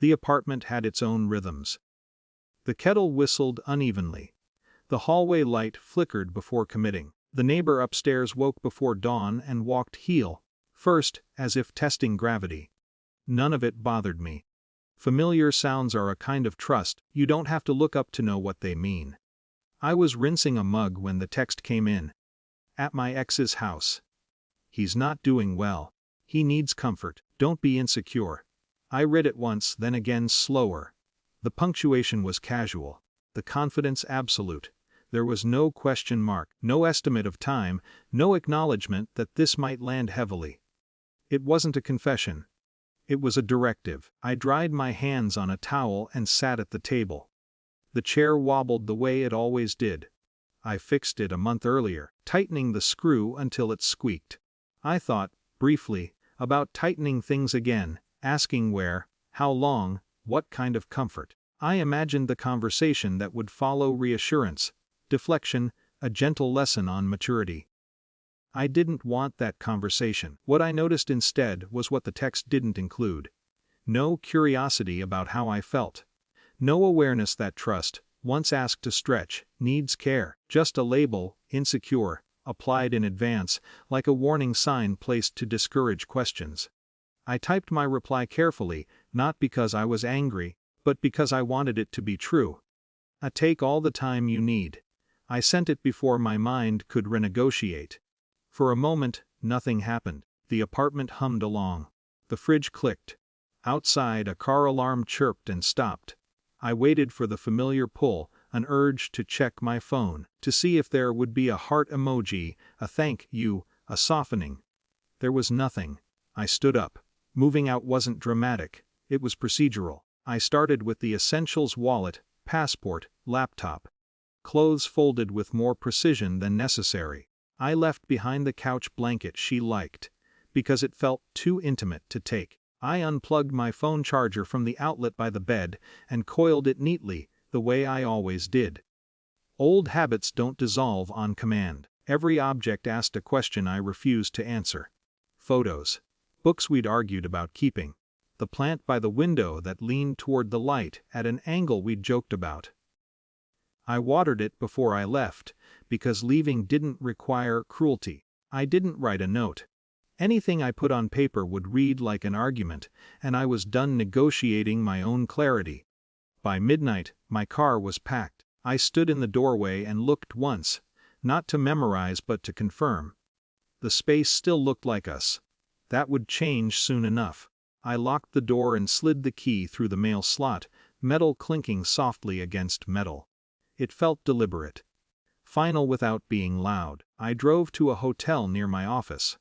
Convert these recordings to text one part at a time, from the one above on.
The apartment had its own rhythms. The kettle whistled unevenly. The hallway light flickered before committing. The neighbor upstairs woke before dawn and walked heel first, as if testing gravity. None of it bothered me. Familiar sounds are a kind of trust, you don't have to look up to know what they mean. I was rinsing a mug when the text came in. At my ex's house. He's not doing well. He needs comfort. Don't be insecure. I read it once, then again slower. The punctuation was casual. The confidence absolute. There was no question mark, no estimate of time, no acknowledgement that this might land heavily. It wasn't a confession. It was a directive. I dried my hands on a towel and sat at the table. The chair wobbled the way it always did. I fixed it a month earlier, tightening the screw until it squeaked. I thought, briefly, about tightening things again, asking where, how long, what kind of comfort. I imagined the conversation that would follow: reassurance, deflection, a gentle lesson on maturity. I didn't want that conversation. What I noticed instead was what the text didn't include. No curiosity about how I felt. No awareness that trust, once asked to stretch, needs care. Just a label, insecure, applied in advance, like a warning sign placed to discourage questions. I typed my reply carefully, not because I was angry, but because I wanted it to be true. Take all the time you need. I sent it before my mind could renegotiate. For a moment, nothing happened. The apartment hummed along. The fridge clicked. Outside, a car alarm chirped and stopped. I waited for the familiar pull, an urge to check my phone, to see if there would be a heart emoji, a thank you, a softening. There was nothing. I stood up. Moving out wasn't dramatic, it was procedural. I started with the essentials: wallet, passport, laptop. Clothes folded with more precision than necessary. I left behind the couch blanket she liked, because it felt too intimate to take. I unplugged my phone charger from the outlet by the bed and coiled it neatly, the way I always did. Old habits don't dissolve on command. Every object asked a question I refused to answer. Photos. Books we'd argued about keeping. The plant by the window that leaned toward the light at an angle we'd joked about. I watered it before I left, because leaving didn't require cruelty. I didn't write a note. Anything I put on paper would read like an argument, and I was done negotiating my own clarity. By midnight, my car was packed. I stood in the doorway and looked once, not to memorize but to confirm. The space still looked like us. That would change soon enough. I locked the door and slid the key through the mail slot, metal clinking softly against metal. It felt deliberate. Final without being loud. I drove to a hotel near my office.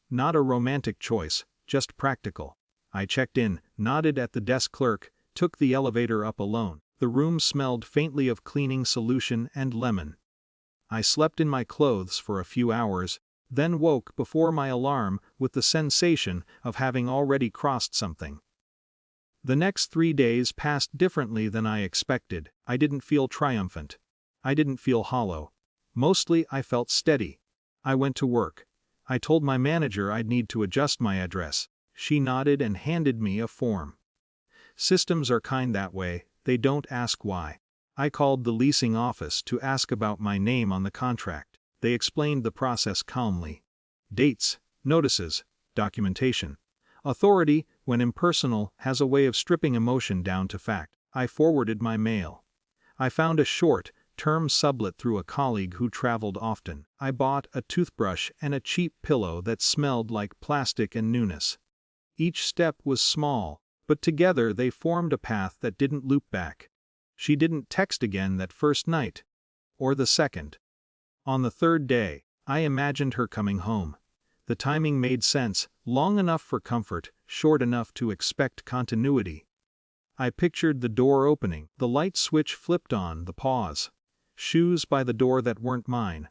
Not a romantic choice, just practical. I checked in, nodded at the desk clerk, took the elevator up alone. The room smelled faintly of cleaning solution and lemon. I slept in my clothes for a few hours, then woke before my alarm with the sensation of having already crossed something. The next 3 days passed differently than I expected. I didn't feel triumphant. I didn't feel hollow. Mostly I felt steady. I went to work. I told my manager I'd need to adjust my address. She nodded and handed me a form. Systems are kind that way, they don't ask why. I called the leasing office to ask about my name on the contract. They explained the process calmly. Dates, notices, documentation. Authority, when impersonal, has a way of stripping emotion down to fact. I forwarded my mail. I found a short-term sublet through a colleague who traveled often. I bought a toothbrush and a cheap pillow that smelled like plastic and newness. Each step was small, but together they formed a path that didn't loop back. She didn't text again that first night. Or the second. On the third day, I imagined her coming home. The timing made sense, long enough for comfort, short enough to expect continuity. I pictured the door opening, the light switch flipped on, the pause. Shoes by the door that weren't mine.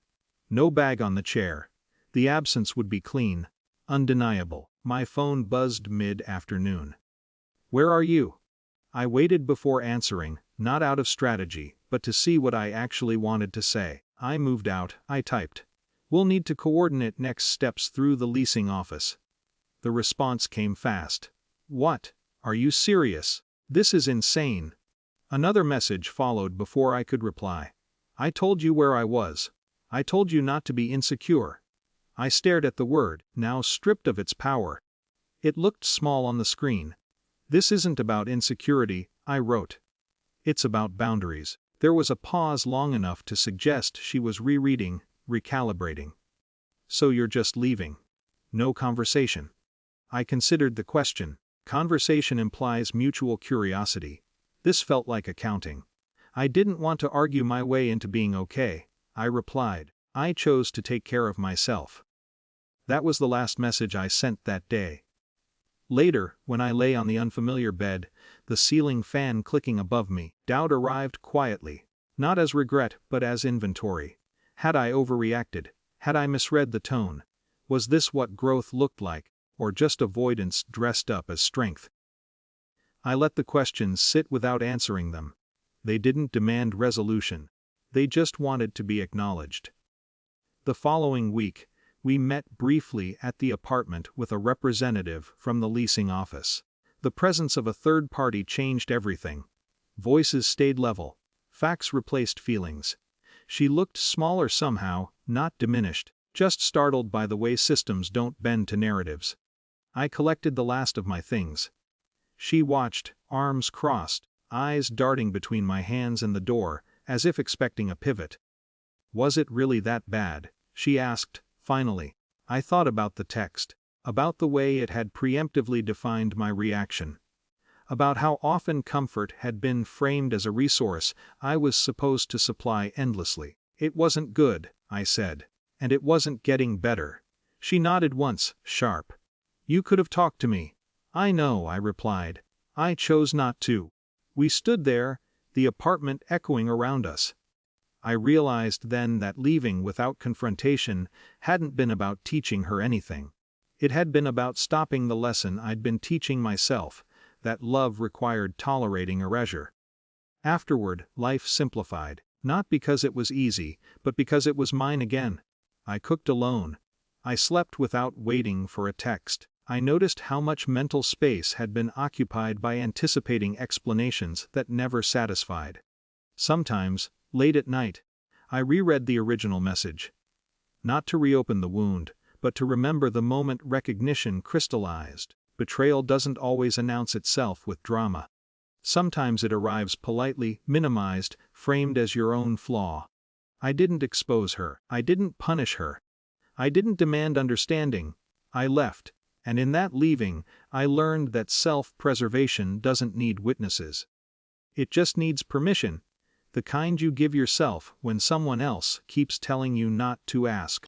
No bag on the chair. The absence would be clean, undeniable. My phone buzzed mid-afternoon. "Where are you?" I waited before answering, not out of strategy, but to see what I actually wanted to say. "I moved out," I typed. "We'll need to coordinate next steps through the leasing office." The response came fast. "What? Are you serious?" This is insane. Another message followed before I could reply. I told you where I was. I told you not to be insecure. I stared at the word, now stripped of its power. It looked small on the screen. This isn't about insecurity, I wrote. It's about boundaries. There was a pause long enough to suggest she was rereading, recalibrating. So you're just leaving? No conversation. I considered the question. Conversation implies mutual curiosity. This felt like accounting. I didn't want to argue my way into being okay. I replied, I chose to take care of myself. That was the last message I sent that day. Later, when I lay on the unfamiliar bed, the ceiling fan clicking above me, doubt arrived quietly, not as regret but as inventory. Had I overreacted? Had I misread the tone? Was this what growth looked like, or just avoidance dressed up as strength? I let the questions sit without answering them. They didn't demand resolution. They just wanted to be acknowledged. The following week, we met briefly at the apartment with a representative from the leasing office. The presence of a third party changed everything. Voices stayed level. Facts replaced feelings. She looked smaller somehow, not diminished, just startled by the way systems don't bend to narratives. I collected the last of my things. She watched, arms crossed, eyes darting between my hands and the door, as if expecting a pivot. Was it really that bad? She asked, finally. I thought about the text, about the way it had preemptively defined my reaction, about how often comfort had been framed as a resource I was supposed to supply endlessly. It wasn't good, I said, and it wasn't getting better. She nodded once, sharp. You could have talked to me. I know, I replied. I chose not to. We stood there, the apartment echoing around us. I realized then that leaving without confrontation hadn't been about teaching her anything. It had been about stopping the lesson I'd been teaching myself, that love required tolerating erasure. Afterward, life simplified, not because it was easy, but because it was mine again. I cooked alone. I slept without waiting for a text. I noticed how much mental space had been occupied by anticipating explanations that never satisfied. Sometimes, late at night, I reread the original message. Not to reopen the wound, but to remember the moment recognition crystallized. Betrayal doesn't always announce itself with drama. Sometimes it arrives politely, minimized, framed as your own flaw. I didn't expose her. I didn't punish her. I didn't demand understanding. I left, and in that leaving, I learned that self-preservation doesn't need witnesses. It just needs permission, the kind you give yourself when someone else keeps telling you not to ask.